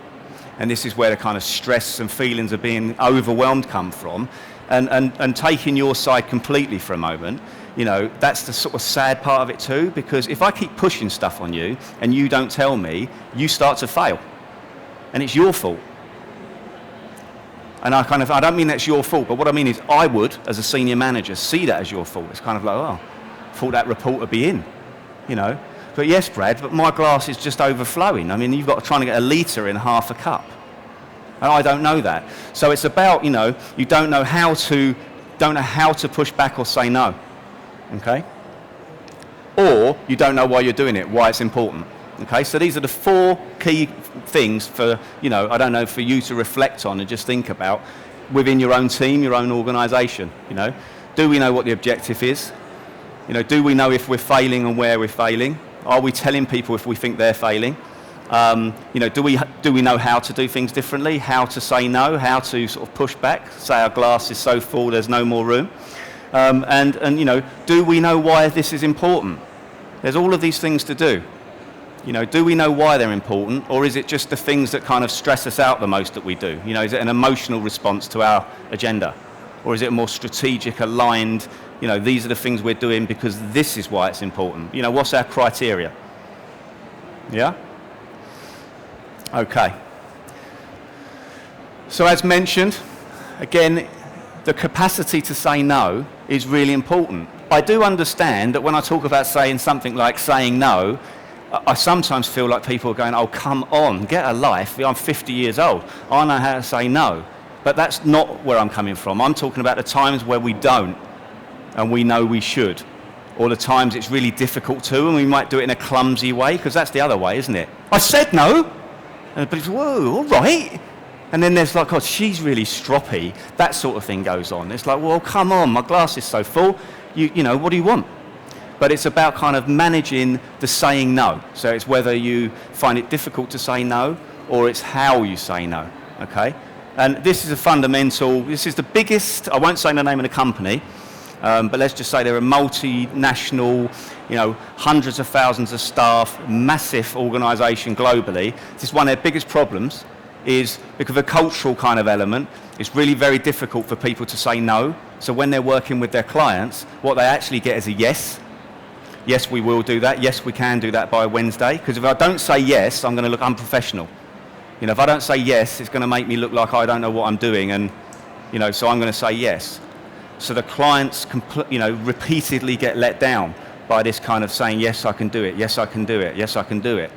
And this is where the kind of stress and feelings of being overwhelmed come from. And taking your side completely for a moment, that's the sort of sad part of it too, because if I keep pushing stuff on you and you don't tell me, you start to fail. And it's your fault. And I don't mean that's your fault, but what I mean is I would, as a senior manager, see that as your fault. It's kind of like, I thought that report would be in, But yes, Brad, but my glass is just overflowing. You've got to try and get a litre in half a cup. And I don't know that. So it's about, you don't know how to push back or say no, okay? Or you don't know why you're doing it, why it's important. Okay, so these are the 4 key things for, for you to reflect on and just think about within your own team, your own organisation. Do we know what the objective is? Do we know if we're failing and where we're failing? Are we telling people if we think they're failing? Do we know how to do things differently? How to say no? How to sort of push back? Say our glass is so full, there's no more room. Do we know why this is important? There's all of these things to do. Do we know why they're important, or is it just the things that kind of stress us out the most that we do? Is it an emotional response to our agenda, or is it a more strategic, aligned? These are the things we're doing because this is why it's important. What's our criteria? Yeah. Okay. So as mentioned, again, the capacity to say no is really important. I do understand that when I talk about saying something like saying no, I sometimes feel like people are going, oh, come on, get a life. I'm 50 years old. I know how to say no. But that's not where I'm coming from. I'm talking about the times where we don't and we know we should. Or the times it's really difficult to, and we might do it in a clumsy way, because that's the other way, isn't it? I said no. And but it's, whoa, all right. And then there's like, oh, she's really stroppy. That sort of thing goes on. It's like, well, come on, my glass is so full. What do you want? But it's about kind of managing the saying no. So it's whether you find it difficult to say no, or it's how you say no, okay? And this is this is the biggest, I won't say the name of the company, but let's just say they're a multinational, hundreds of thousands of staff, massive organisation globally. This is one of their biggest problems, is because of a cultural kind of element. It's really very difficult for people to say no. So when they're working with their clients, what they actually get is a yes. Yes, we will do that. Yes, we can do that by Wednesday. Because if I don't say yes, I'm going to look unprofessional. If I don't say yes, it's going to make me look like I don't know what I'm doing. And, so I'm going to say yes. So the clients, repeatedly get let down by this kind of saying, yes, I can do it. Yes, I can do it. Yes, I can do it.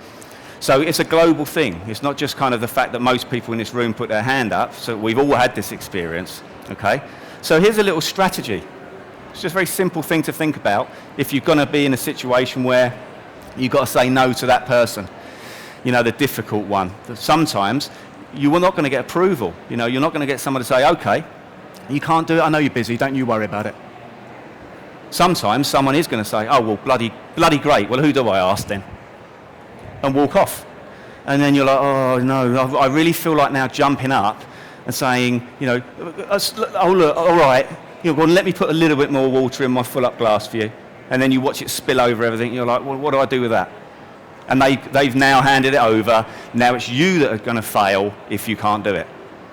So it's a global thing. It's not just kind of the fact that most people in this room put their hand up. So we've all had this experience, okay? So here's a little strategy. It's just a very simple thing to think about if you're going to be in a situation where you've got to say no to that person, the difficult one. Sometimes you are not going to get approval. You're not going to get someone to say, okay, you can't do it, I know you're busy, don't you worry about it. Sometimes someone is going to say, oh, well, bloody great, well, who do I ask then? And walk off. And then you're like, oh, no, I really feel like now jumping up and saying, oh, look, all right, well, let me put a little bit more water in my full-up glass for you. And then you watch it spill over everything. You're like, well, what do I do with that? And they've now handed it over. Now it's you that are going to fail if you can't do it.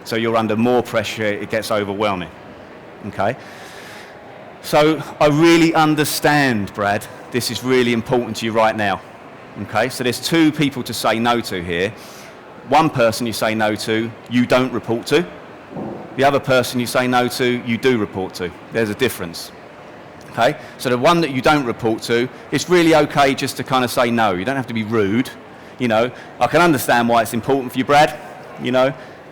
So you're under more pressure. It gets overwhelming. Okay? So I really understand, Brad. This is really important to you right now. Okay? So there's two people to say no to here. One person you say no to, you don't report to. The other person you say no to, you do report to. There's a difference. Okay? So the one that you don't report to, it's really okay just to kind of say no. You don't have to be rude. I can understand why it's important for you, Brad.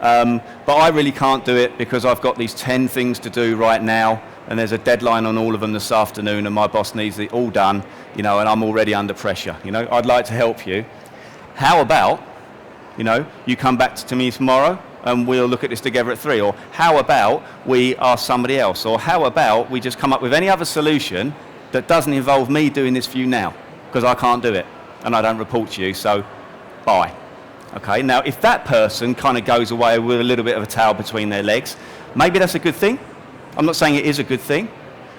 But I really can't do it because I've got these 10 things to do right now, and there's a deadline on all of them this afternoon, and my boss needs it all done, and I'm already under pressure. I'd like to help you. How about, you come back to me tomorrow, and we'll look at this together at 3. Or how about we ask somebody else? Or how about we just come up with any other solution that doesn't involve me doing this for you now? Because I can't do it, and I don't report to you, so bye. Okay, now if that person kind of goes away with a little bit of a tail between their legs, maybe that's a good thing. I'm not saying it is a good thing.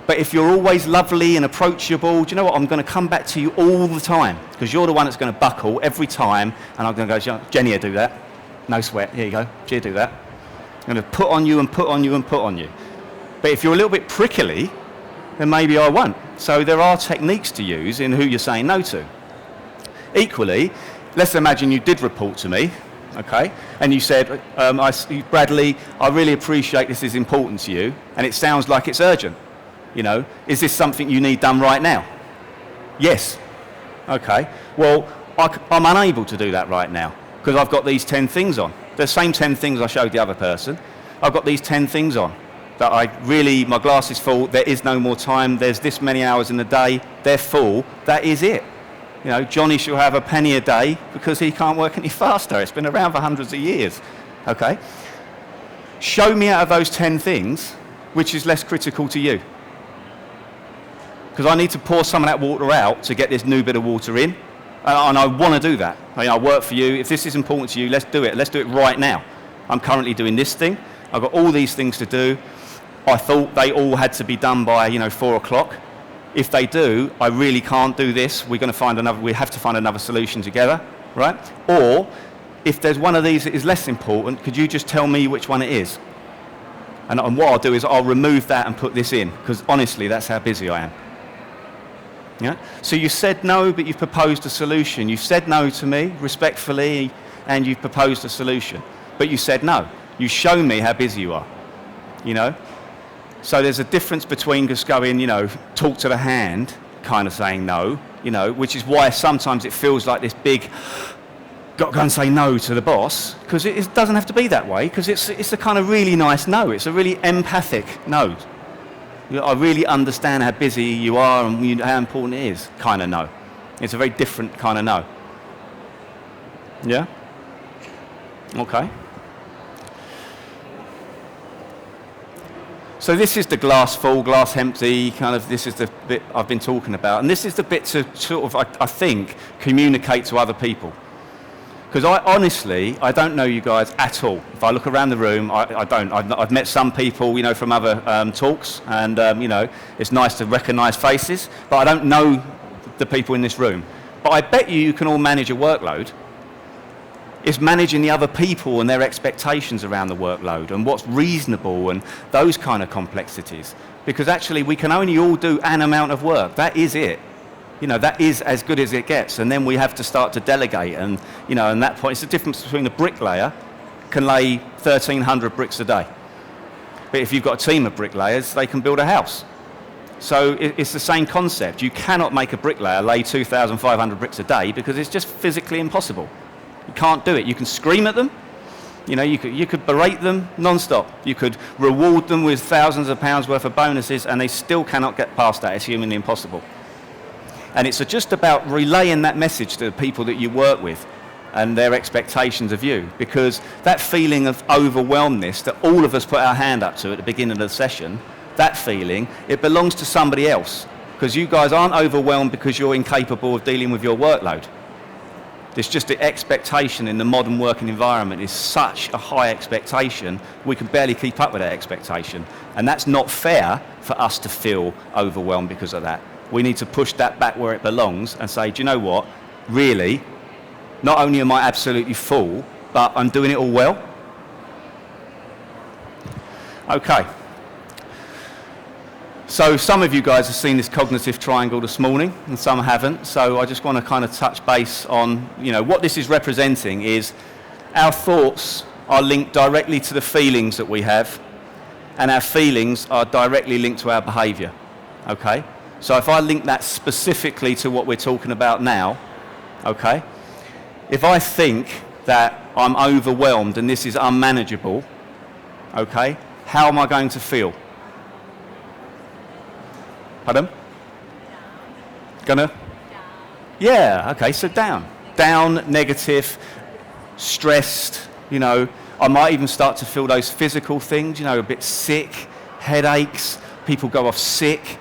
But if you're always lovely and approachable, do you know what? I'm going to come back to you all the time, because you're the one that's going to buckle every time, and I'm going to go, Jenny, do that. No sweat. Here you go. Gee, do that. I'm going to put on you and put on you and put on you. But if you're a little bit prickly, then maybe I won't. So there are techniques to use in who you're saying no to. Equally, let's imagine you did report to me, okay, and you said, Bradley, I really appreciate this is important to you, and it sounds like it's urgent. Is this something you need done right now? Yes. Okay. Well, I'm unable to do that right now, because I've got these 10 things on. The same 10 things I showed the other person. I've got these 10 things on that my glass is full, there is no more time, there's this many hours in the day, they're full, that is it. Johnny shall have a penny a day because he can't work any faster. It's been around for hundreds of years. Okay? Show me out of those 10 things which is less critical to you. Because I need to pour some of that water out to get this new bit of water in. And I want to do that. I work for you. If this is important to you, let's do it. Let's do it right now. I'm currently doing this thing. I've got all these things to do. I thought they all had to be done by 4 o'clock. If they do, I really can't do this. We have to find another solution together, right? Or if there's one of these that is less important, could you just tell me which one it is? And what I'll do is I'll remove that and put this in, because honestly, that's how busy I am. Yeah? So you said no, but you've proposed a solution. You've said no to me respectfully, and you've proposed a solution. But you said no. You show me how busy you are. So there's a difference between just going, talk to the hand, kind of saying no, which is why sometimes it feels like this big, got to go and say no to the boss, because it doesn't have to be that way, because it's a kind of really nice no. It's a really empathic no. I really understand how busy you are and how important it is, kind of no. It's a very different kind of no. Yeah? Okay. So this is the glass full, glass empty, this is the bit I've been talking about. And this is the bit to sort of, I think, communicate to other people. Because I don't know you guys at all. If I look around the room, I don't. I've met some people, from other talks, and, it's nice to recognise faces, but I don't know the people in this room. But I bet you can all manage a workload. It's managing the other people and their expectations around the workload and what's reasonable and those kind of complexities. Because actually we can only all do an amount of work. That is it. That is as good as it gets. And then we have to start to delegate. And, and that point, it's the difference between a bricklayer can lay 1,300 bricks a day. But if you've got a team of bricklayers, they can build a house. So it's the same concept. You cannot make a bricklayer lay 2,500 bricks a day because it's just physically impossible. You can't do it. You can scream at them. You could berate them non-stop. You could reward them with thousands of pounds worth of bonuses, and they still cannot get past that. It's humanly impossible. And it's just about relaying that message to the people that you work with and their expectations of you. Because that feeling of overwhelmedness that all of us put our hand up to at the beginning of the session, that feeling, it belongs to somebody else. Because you guys aren't overwhelmed because you're incapable of dealing with your workload. It's just the expectation in the modern working environment is such a high expectation, we can barely keep up with that expectation. And that's not fair for us to feel overwhelmed because of that. We need to push that back where it belongs and say, do you know what? Really, not only am I absolutely full, but I'm doing it all well. Okay. So some of you guys have seen this cognitive triangle this morning, and some haven't. So I just want to kind of touch base on, what this is representing is our thoughts are linked directly to the feelings that we have, and our feelings are directly linked to our behaviour. Okay? So if I link that specifically to what we're talking about now, okay? If I think that I'm overwhelmed and this is unmanageable, okay, how am I going to feel? Pardon? Gonna? Yeah, okay, so down. Down, negative, stressed, I might even start to feel those physical things, a bit sick, headaches, people go off sick,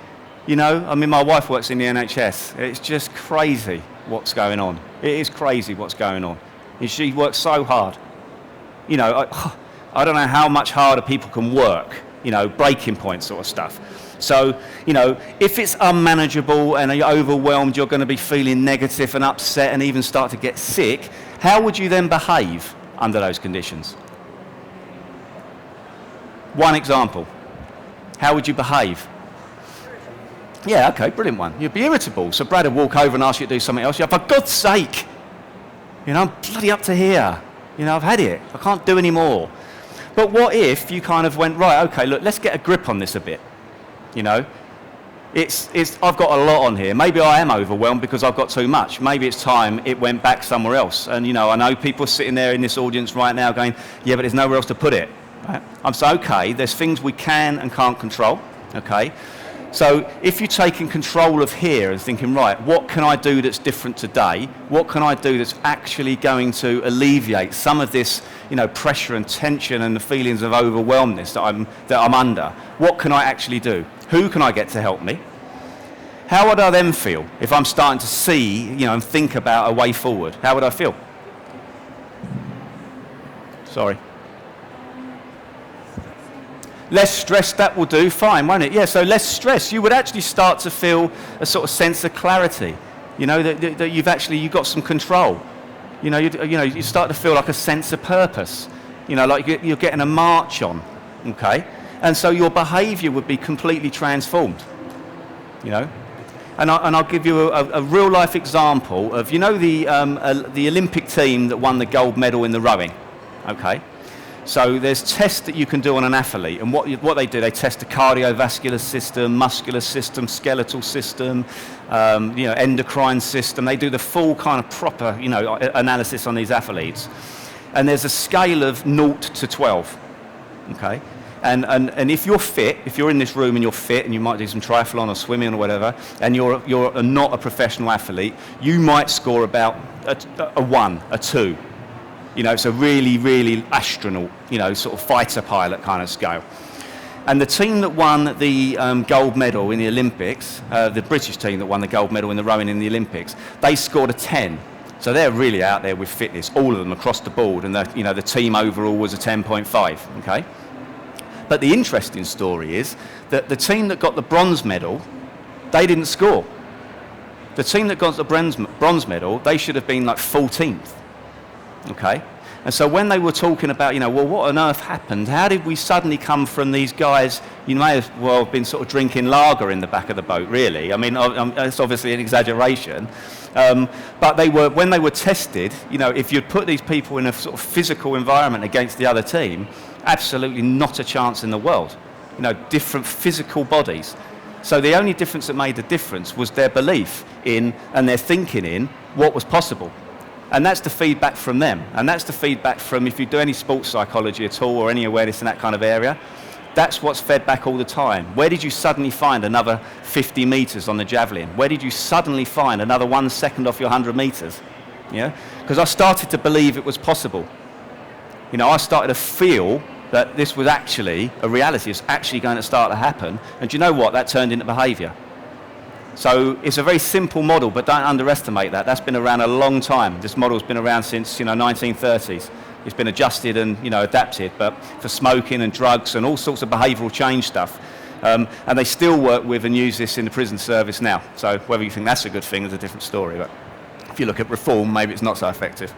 my wife works in the NHS. It's just crazy what's going on. It is crazy what's going on. She works so hard. I don't know how much harder people can work, breaking point sort of stuff. So, if it's unmanageable and you're overwhelmed, you're going to be feeling negative and upset and even start to get sick. How would you then behave under those conditions? One example. How would you behave? Yeah, okay, brilliant one. You'd be irritable. So Brad would walk over and ask you to do something else. You're like, for God's sake, I'm bloody up to here. I've had it. I can't do any more. But what if you kind of went, right, okay, look, let's get a grip on this a bit. I've got a lot on here. Maybe I am overwhelmed because I've got too much. Maybe it's time it went back somewhere else. And, I know people sitting there in this audience right now going, yeah, but there's nowhere else to put it. Right? I'm saying, okay, there's things we can and can't control, okay? So if you're taking control of here and thinking, right, what can I do that's different today? What can I do that's actually going to alleviate some of this, pressure and tension and the feelings of overwhelmedness that I'm under? What can I actually do? Who can I get to help me? How would I then feel if I'm starting to see, and think about a way forward? How would I feel? Sorry. Less stress, that will do, fine, won't it? Yeah, so less stress. You would actually start to feel a sort of sense of clarity, that you've got some control. You start to feel like a sense of purpose, like you're getting a march on, okay? And so your behaviour would be completely transformed, And I'll give you a real life example of, the Olympic team that won the gold medal in the rowing, okay? So there's tests that you can do on an athlete, and what they do, they test the cardiovascular system, muscular system, skeletal system, endocrine system. They do the full kind of proper, analysis on these athletes. And there's a scale of 0 to 12, okay? And if you're fit, if you're in this room and you're fit and you might do some triathlon or swimming or whatever, and you're not a professional athlete, you might score about a 1, a 2. It's a really, really astronaut, sort of fighter pilot kind of scale. And the team that won the gold medal in the Olympics, the British team that won the gold medal in the rowing in the Olympics, they scored a 10. So they're really out there with fitness, all of them across the board, and the team overall was a 10.5, okay? But the interesting story is that the team that got the bronze medal, they didn't score. The team that got the bronze medal, they should have been like 14th. Okay, and so when they were talking about, well, what on earth happened? How did we suddenly come from these guys? You may as well have been sort of drinking lager in the back of the boat, really. I mean, it's obviously an exaggeration, but when they were tested, if you'd put these people in a sort of physical environment against the other team, absolutely not a chance in the world. Different physical bodies. So the only difference that made a difference was their belief in and their thinking in what was possible. And that's the feedback from them. And that's the feedback from, if you do any sports psychology at all or any awareness in that kind of area, that's what's fed back all the time. Where did you suddenly find another 50 metres on the javelin? Where did you suddenly find another 1 second off your 100 metres? Because I started to believe it was possible. I started to feel that this was actually a reality. It's actually going to start to happen. And do you know what? That turned into behaviour. So it's a very simple model, but don't underestimate that. That's been around a long time. This model's been around since 1930s. It's been adjusted and adapted, but for smoking and drugs and all sorts of behavioural change stuff. And they still work with and use this in the prison service now. So whether you think that's a good thing is a different story. But if you look at reform, maybe it's not so effective.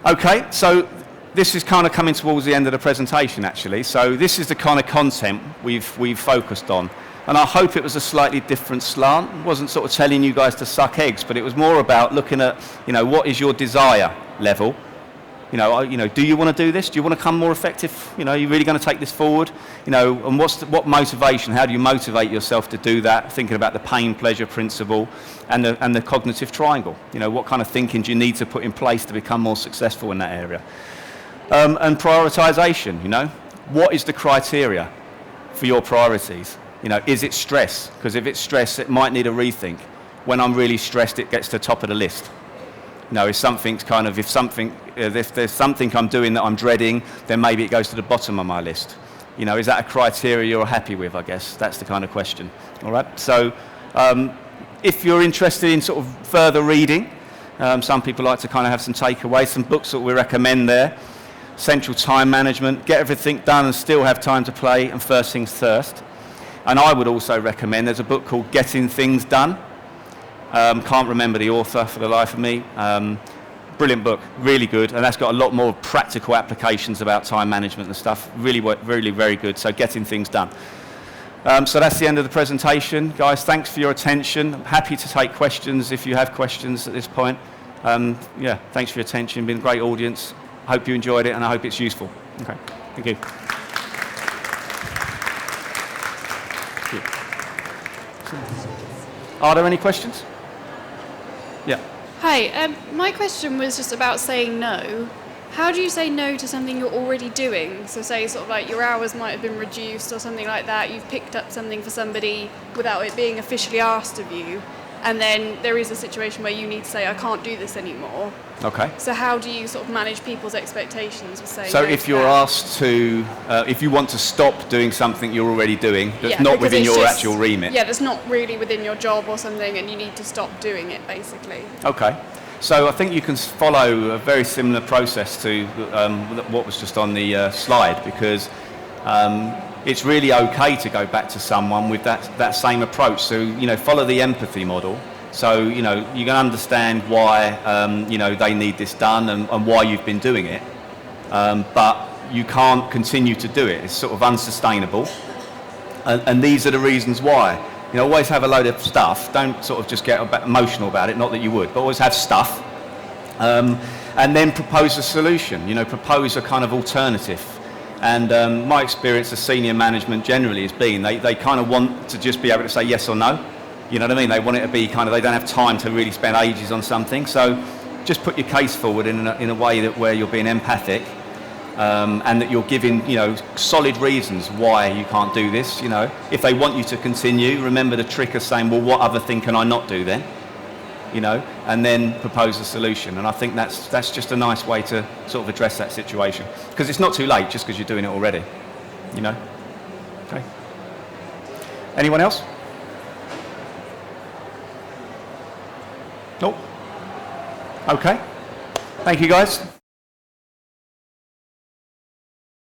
Okay, so this is kind of coming towards the end of the presentation, actually. So this is the kind of content we've focused on. And I hope it was a slightly different slant. It wasn't sort of telling you guys to suck eggs, but it was more about looking at, what is your desire level? Do you want to do this? Do you want to become more effective? Are you really going to take this forward? And what motivation? How do you motivate yourself to do that? Thinking about the pain-pleasure principle and the cognitive triangle. What kind of thinking do you need to put in place to become more successful in that area? And prioritization. What is the criteria for your priorities? Is it stress? Because if it's stress, it might need a rethink. When I'm really stressed, it gets to the top of the list. If there's something I'm doing that I'm dreading, then maybe it goes to the bottom of my list. Is that a criteria you're happy with, I guess? That's the kind of question. All right. So if you're interested in sort of further reading, some people like to kind of have some takeaways, some books that we recommend there. Central Time Management, Get Everything Done and Still Have Time to Play, and First Things First. And I would also recommend, there's a book called Getting Things Done. Can't remember the author for the life of me. Brilliant book, really good, and that's got a lot more practical applications about time management and stuff. Really, really very good, so Getting Things Done. So that's the end of the presentation. Guys, thanks for your attention. I'm happy to take questions if you have questions at this point. Thanks for your attention, been a great audience. Hope you enjoyed it and I hope it's useful. Okay, thank you. Are there any questions? Yeah. Hi, my question was just about saying no. How do you say no to something you're already doing? So say sort of like your hours might have been reduced or something like that. You've picked up something for somebody without it being officially asked of you. and then there is a situation where you need to say, I can't do this anymore. Okay. So how do you sort of manage people's expectations with saying So no if to you're that? asked to, if you want to stop doing something you're already doing, that's Yeah, not because within it's your just- actual remit. Yeah, that's not really within your job or something, and you need to stop doing it, basically. Okay. So I think you can follow a very similar process to what was just on the slide, because it's really okay to go back to someone with that same approach. So, follow the empathy model. So, you can understand why, they need this done and why you've been doing it. But you can't continue to do it. It's sort of unsustainable. And these are the reasons why. Always have a load of stuff. Don't sort of just get emotional about it. Not that you would, but always have stuff. And then propose a solution. Propose a kind of alternative. And my experience as senior management generally has been they kind of want to just be able to say yes or no. You know what I mean? They want it to be kind of, they don't have time to really spend ages on something. So just put your case forward in a way where you're being empathic, and that you're giving, solid reasons why you can't do this. If they want you to continue, remember the trick of saying, well, what other thing can I not do then? And then propose a solution. And I think that's just a nice way to sort of address that situation. Because it's not too late just because you're doing it already. Okay. Anyone else? Nope. Okay. Thank you, guys.